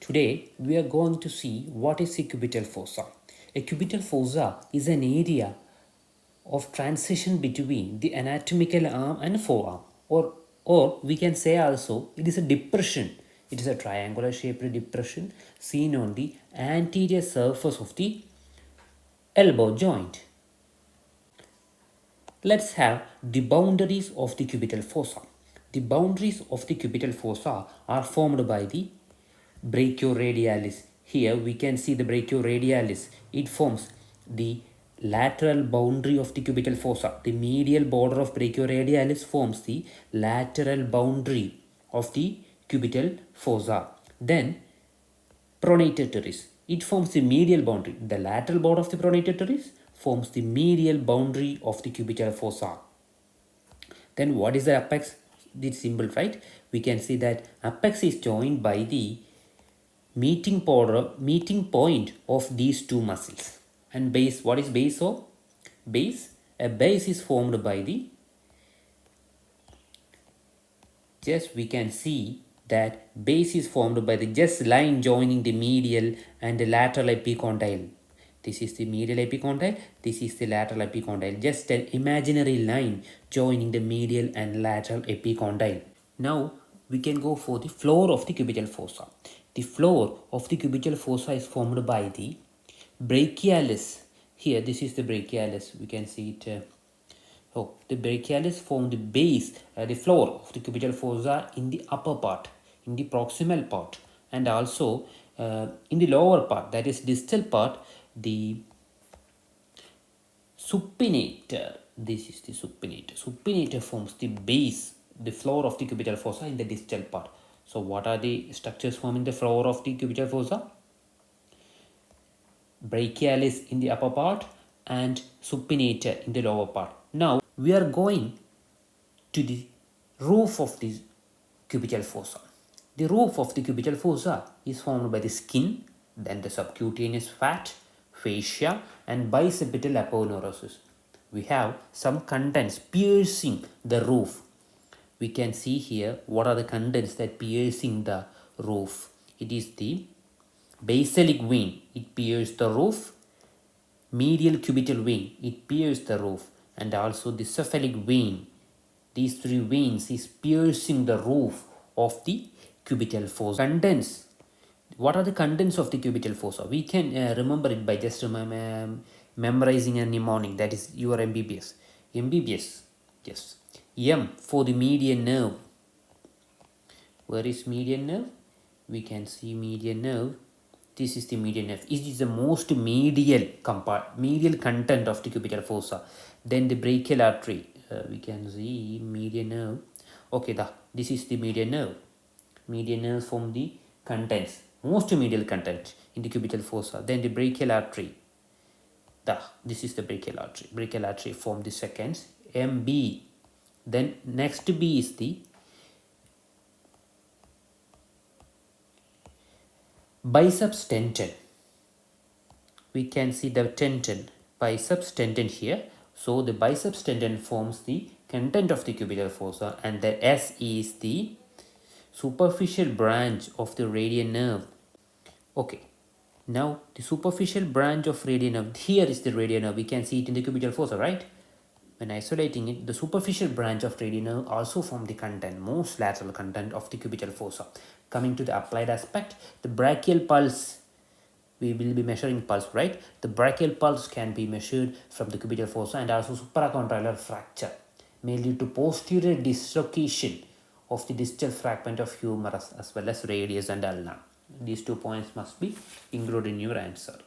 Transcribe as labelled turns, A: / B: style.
A: Today we are going to see what is a cubital fossa. A cubital fossa is an area of transition between the anatomical arm and forearm, or we can say also it is a depression. It is a triangular shaped depression seen on the anterior surface of the elbow joint. Let's have the boundaries of the cubital fossa. The boundaries of the cubital fossa are formed by the brachioradialis. Here we can see the brachioradialis. It forms the lateral boundary of the cubital fossa. The medial border of brachioradialis forms the lateral boundary of the cubital fossa. Then pronator teres. It forms the medial boundary. The lateral border of the pronator teres forms the medial boundary of the cubital fossa. Then what is the apex? It's simple, right? We can see that apex is joined by the meeting point of these two muscles. And base, what is base of? Base, a base is formed by the, just we can see that base is formed by the just line joining the medial and the lateral epicondyle. This is the medial epicondyle, this is the lateral epicondyle, just an imaginary line joining the medial and lateral epicondyle. Now we can go for the floor of the cubital fossa. The floor of the cubital fossa is formed by the brachialis. Here this is the brachialis, we can see it. The brachialis form the base, the floor of the cubital fossa in the upper part, in the proximal part, and also in the lower part, that is distal part, the supinator. This is the supinator. Supinator forms the base, the floor of the cubital fossa in the distal part. So what are the structures forming the floor of the cubital fossa? Brachialis in the upper part and supinator in the lower part. Now we are going to the roof of the cubital fossa. The roof of the cubital fossa is formed by the skin, then the subcutaneous fat, fascia, and bicipital aponeurosis. We have some contents piercing the roof. We can see here what are the contents that piercing the roof. It is the basilic vein, it pierces the roof. Medial cubital vein, it pierces the roof, and also the cephalic vein. These three veins is piercing the roof of the cubital fossa. Contents. What are the contents of the cubital fossa? We can remember it by just memorizing a mnemonic, that is your MBBS. MBBS, yes. M for the median nerve. Where is median nerve? We can see median nerve. This is the median nerve. It is the most medial content of the cubital fossa. Then the brachial artery. We can see median nerve. Okay, this is the median nerve. Median nerve form the contents, most medial content in the cubital fossa. Then the brachial artery. This is the brachial artery. Brachial artery form the seconds. MB. Then next B is the biceps tendon. We can see the tendon, biceps tendon here. So the biceps tendon forms the content of the cubital fossa, and the S is the superficial branch of the radian nerve. Okay, now the superficial branch of radian nerve, here is the radian nerve. We can see it in the cubital fossa, right? When isolating it, the superficial branch of radian nerve also form the content, most lateral content of the cubital fossa. Coming to the applied aspect, the brachial pulse, we will be measuring pulse, right? The brachial pulse can be measured from the cubital fossa, and also supracondylar fracture may lead to posterior dislocation of the distal fragment of humerus as well as radius and ulna. These 2 points must be included in your answer.